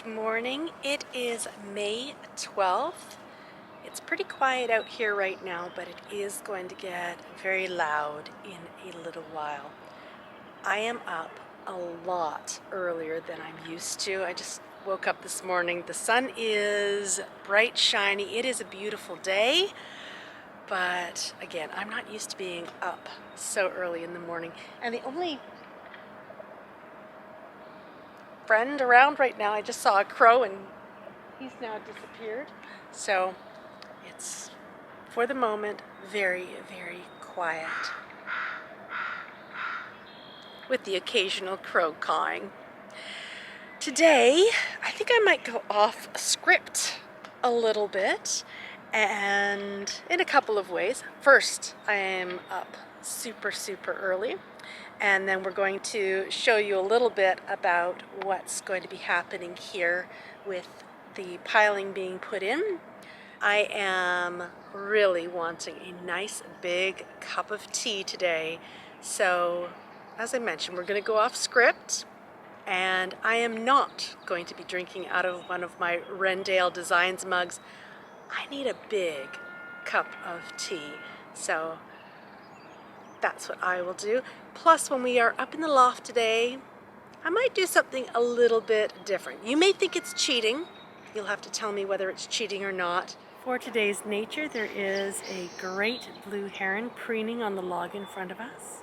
Good morning. It is May 12th. It's pretty quiet out here right now, but it is going to get very loud in a little while. I am up a lot earlier than I'm used to. I just woke up this morning. The sun is bright, shiny. It is a beautiful day, but again, I'm not used to being up so early in the morning. And the only friend around right now, I just saw a crow and he's now disappeared. So it's, for the moment, very, very quiet, with the occasional crow cawing. Today, I think I might go off script a little bit, and in a couple of ways. First, I am up super early, and then we're going to show you a little bit about what's going to be happening here with the piling being put in. I am really wanting a nice big cup of tea today. So, as I mentioned, we're going to go off script, and I am not going to be drinking out of one of my Rendale Designs mugs. I need a big cup of tea. So, that's what I will do. Plus, when we are up in the loft today, I might do something a little bit different. You may think it's cheating. You'll have to tell me whether it's cheating or not. For today's nature, there is a great blue heron preening on the log in front of us.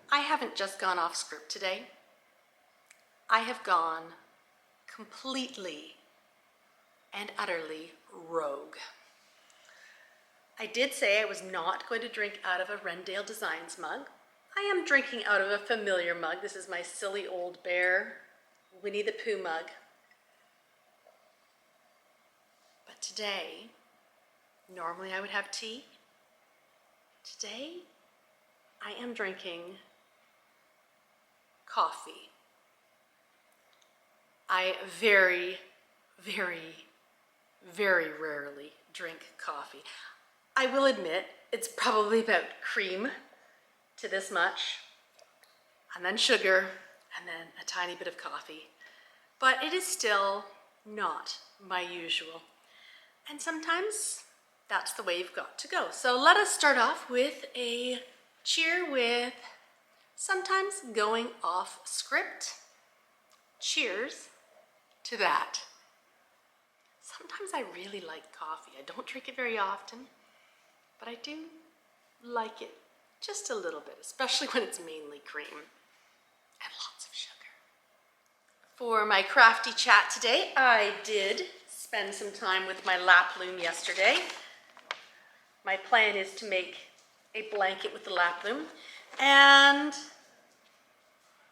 I haven't just gone off script today. I have gone completely and utterly rogue. I did say I was not going to drink out of a Rendale Designs mug. I am drinking out of a familiar mug. This is my silly old bear Winnie the Pooh mug. But today, normally I would have tea. Today, I am drinking coffee. I very rarely drink coffee. I will admit it's probably about cream to this much, and then sugar, and then a tiny bit of coffee. But it is still not my usual. And sometimes that's the way you've got to go. So let us start off with a cheer with sometimes going off script. Cheers to that. Sometimes I really like coffee. I don't drink it very often, but I do like it just a little bit, especially when it's mainly cream and lots of sugar. For my crafty chat today, I did spend some time with my lap loom yesterday. My plan is to make a blanket with the lap loom, and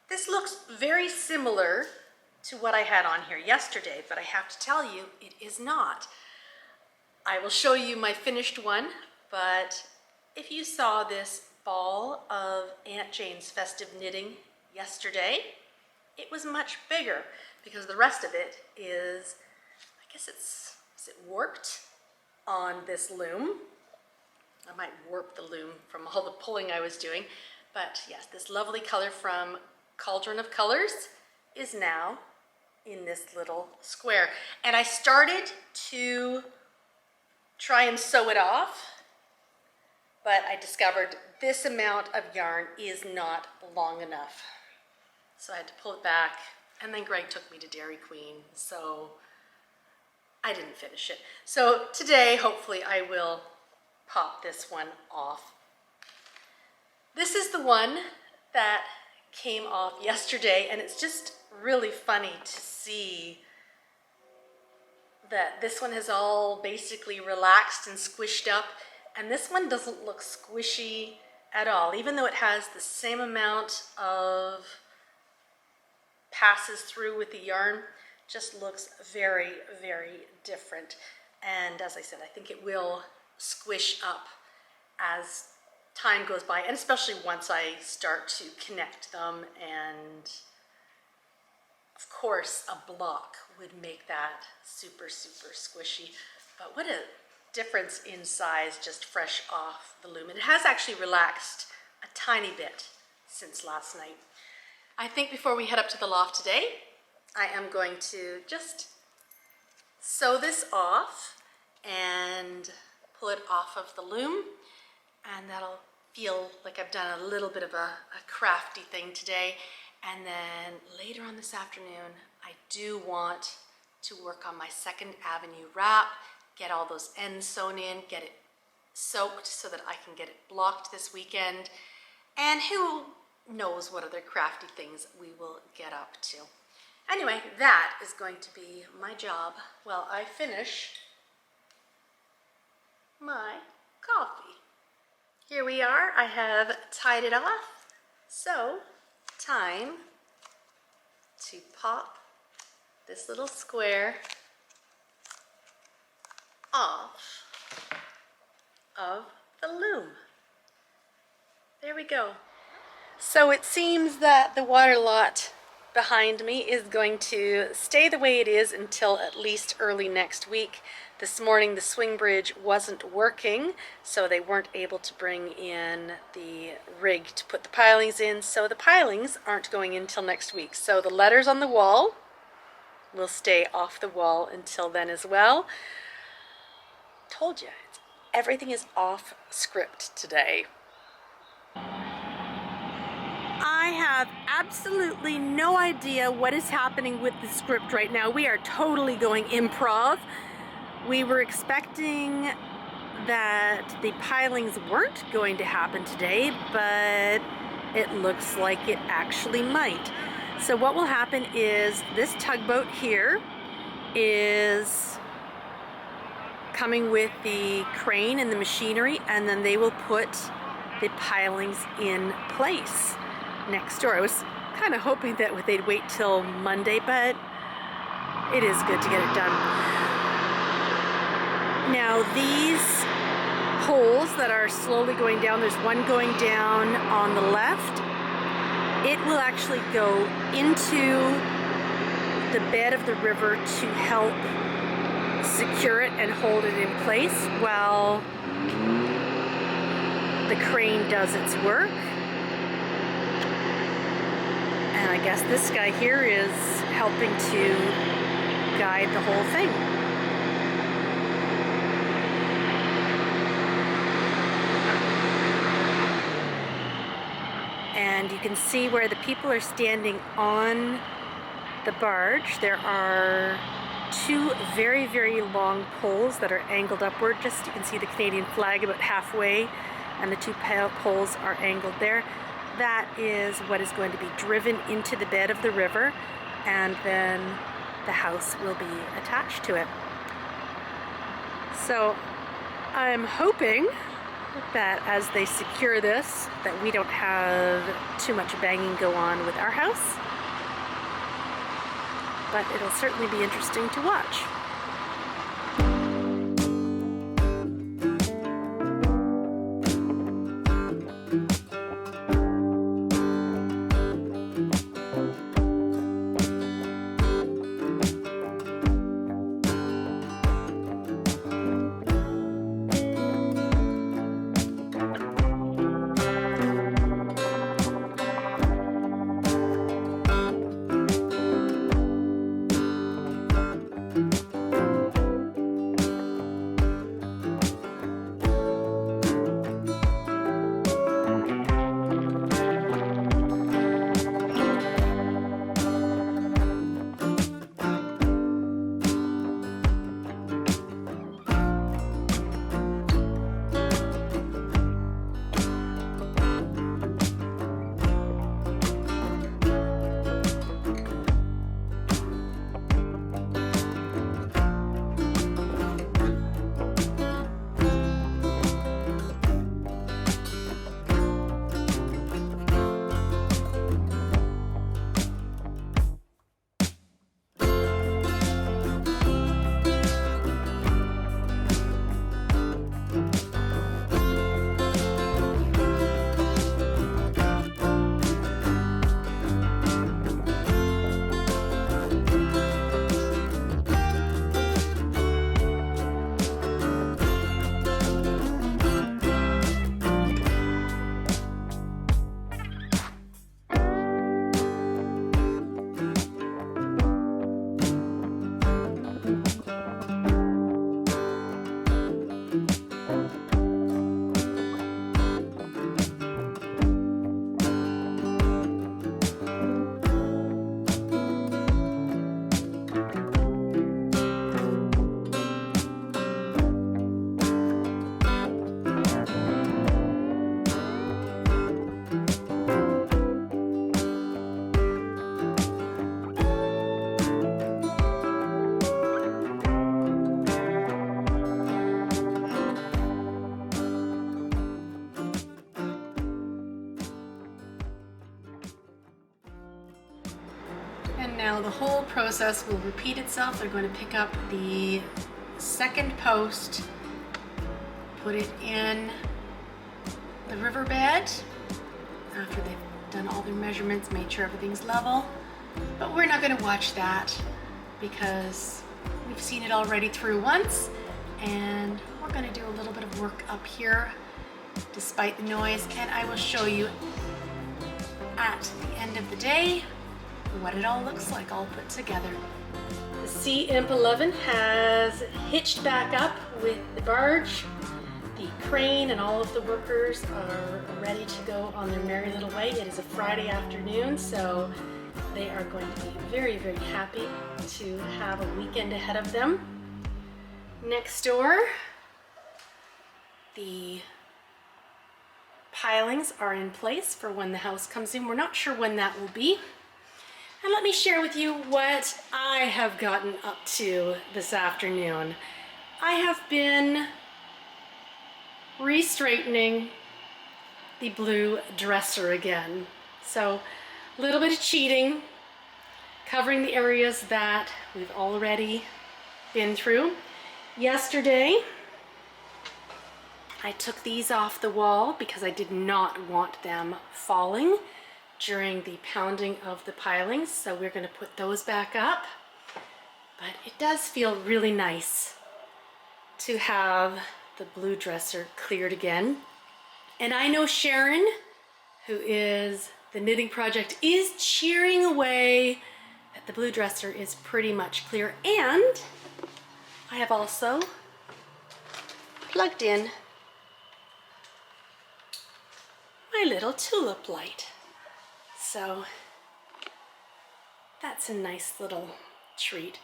this looks very similar to what I had on here yesterday, but I have to tell you, it is not. I will show you my finished one, but if you saw this ball of Aunt Jane's festive knitting yesterday, it was much bigger because the rest of it is, I guess is it warped on this loom? I might warp the loom from all the pulling I was doing, but yes, this lovely color from Cauldron of Colors is now in this little square. And I started to try and sew it off, but I discovered this amount of yarn is not long enough. So I had to pull it back, and then Greg took me to Dairy Queen, so I didn't finish it. So today, hopefully, I will pop this one off. This is the one that came off yesterday, and it's just really funny to see that this one has all basically relaxed and squished up, and this one doesn't look squishy at all, even though it has the same amount of passes through with the yarn. Just looks very, very different. And as I said, I think it will squish up as time goes by, and especially once I start to connect them. And of course a block would make that super, super squishy. But what a difference in size just fresh off the loom. And it has actually relaxed a tiny bit since last night. I think before we head up to the loft today, I am going to just sew this off and pull it off of the loom, and that'll feel like I've done a little bit of a crafty thing today. And then later on this afternoon, I do want to work on my Second Avenue wrap, get all those ends sewn in, get it soaked so that I can get it blocked this weekend. And who knows what other crafty things we will get up to. Anyway, that is going to be my job while I finish my coffee. Here we are. I have tied it off. So, time to pop this little square off of the loom. There we go. So it seems that the water lot behind me is going to stay the way it is until at least early next week. This morning the swing bridge wasn't working, so they weren't able to bring in the rig to put the pilings in, so the pilings aren't going in until next week. So the letters on the wall will stay off the wall until then as well. Told you, everything is off script today. I have absolutely no idea what is happening with the script right now. We are totally going improv. We were expecting that the pilings weren't going to happen today, but it looks like it actually might. So what will happen is this tugboat here is coming with the crane and the machinery, and then they will put the pilings in place next door. I was kind of hoping that they'd wait till Monday, but it is good to get it done. Now these poles that are slowly going down, there's one going down on the left. It will actually go into the bed of the river to help secure it and hold it in place while the crane does its work. And I guess this guy here is helping to guide the whole thing. And you can see where the people are standing on the barge. There are two very, very long poles that are angled upward. Just you can see the Canadian flag about halfway, and the two poles are angled there. That is what is going to be driven into the bed of the river, and then the house will be attached to it. So I'm hoping that as they secure this, that we don't have too much banging go on with our house. But it'll certainly be interesting to watch. Now the whole process will repeat itself. They're going to pick up the second post, put it in the riverbed after they've done all their measurements, made sure everything's level. But we're not going to watch that because we've seen it already through once, and we're going to do a little bit of work up here despite the noise, and I will show you at the end of the day what it all looks like all put together. The Sea Imp 11 has hitched back up with the barge. The crane and all of the workers are ready to go on their merry little way. It is a Friday afternoon, so they are going to be very, very happy to have a weekend ahead of them. Next door, the pilings are in place for when the house comes in. We're not sure when that will be. And let me share with you what I have gotten up to this afternoon. I have been re-straightening the blue dresser again. So a little bit of cheating, covering the areas that we've already been through. Yesterday, I took these off the wall because I did not want them falling during the pounding of the pilings, so we're going to put those back up. But it does feel really nice to have the blue dresser cleared again. And I know Sharon, who is the Knitting Project, is cheering away that the blue dresser is pretty much clear. And I have also plugged in my little tulip light. So that's a nice little treat.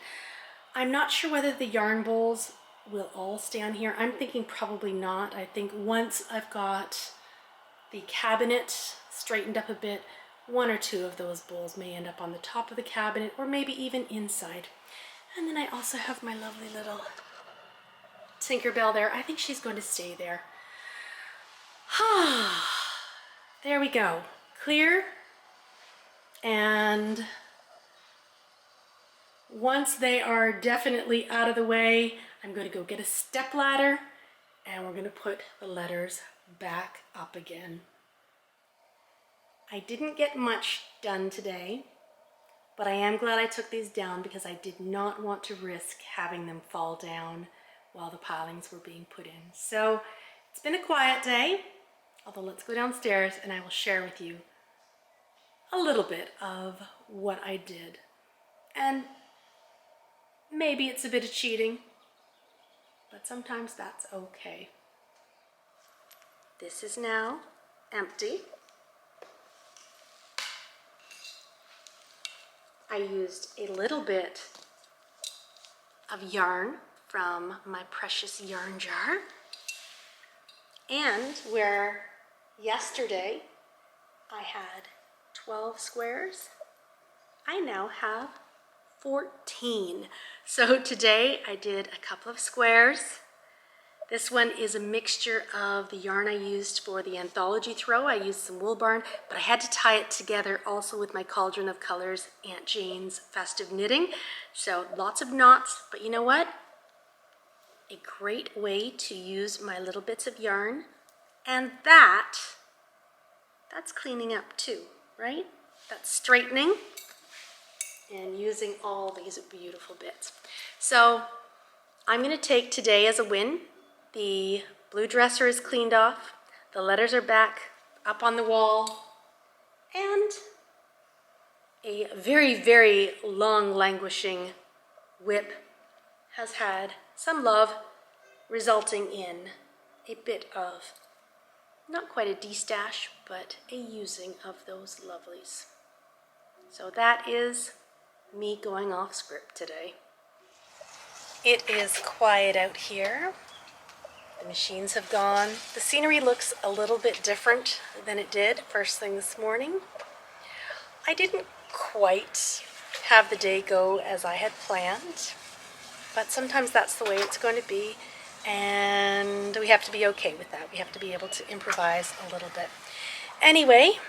I'm not sure whether the yarn bowls will all stay on here. I'm thinking probably not. I think once I've got the cabinet straightened up a bit, one or two of those bowls may end up on the top of the cabinet or maybe even inside. And then I also have my lovely little Tinkerbell there. I think she's going to stay there. There we go. Clear. And once they are definitely out of the way, I'm going to go get a step ladder and we're going to put the letters back up again. I didn't get much done today, but I am glad I took these down because I did not want to risk having them fall down while the pilings were being put in. So it's been a quiet day, although let's go downstairs and I will share with you a little bit of what I did. And maybe it's a bit of cheating, but sometimes that's okay. This is now empty. I used a little bit of yarn from my precious yarn jar. And where yesterday I had 12 squares, I now have 14. So today I did a couple of squares. This one is a mixture of the yarn I used for the anthology throw. I used some wool barn, but I had to tie it together also with my Cauldron of Colors Aunt Jane's Festive Knitting. So lots of knots, but you know what? A great way to use my little bits of yarn. And that's cleaning up too, right? That's straightening and using all these beautiful bits. So I'm going to take today as a win. The blue dresser is cleaned off, the letters are back up on the wall, and a very, very long languishing whip has had some love, resulting in a bit of, not quite a de-stash, but a using of those lovelies. So that is me going off script today. It is quiet out here. The machines have gone. The scenery looks a little bit different than it did first thing this morning. I didn't quite have the day go as I had planned, but sometimes that's the way it's going to be, and we have to be okay with that. We have to be able to improvise a little bit. Anyway,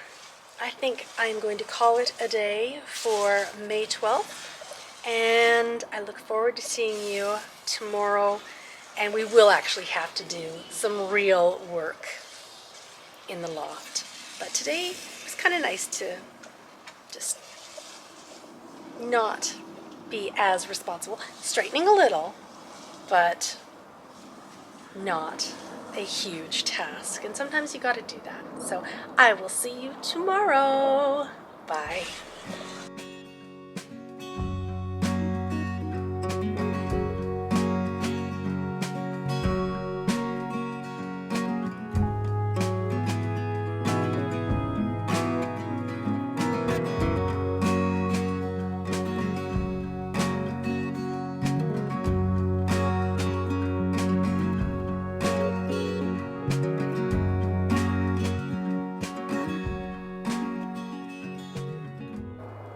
I think I'm going to call it a day for May 12th. And I look forward to seeing you tomorrow. And we will actually have to do some real work in the loft. But today it was kind of nice to just not be as responsible. Straightening a little, but not a huge task. And sometimes you got to do that. So I will see you tomorrow. Bye.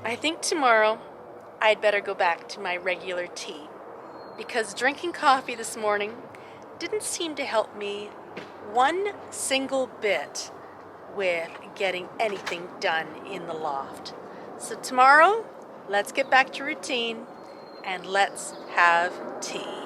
I think tomorrow I'd better go back to my regular tea, because drinking coffee this morning didn't seem to help me one single bit with getting anything done in the loft. So tomorrow, let's get back to routine and let's have tea.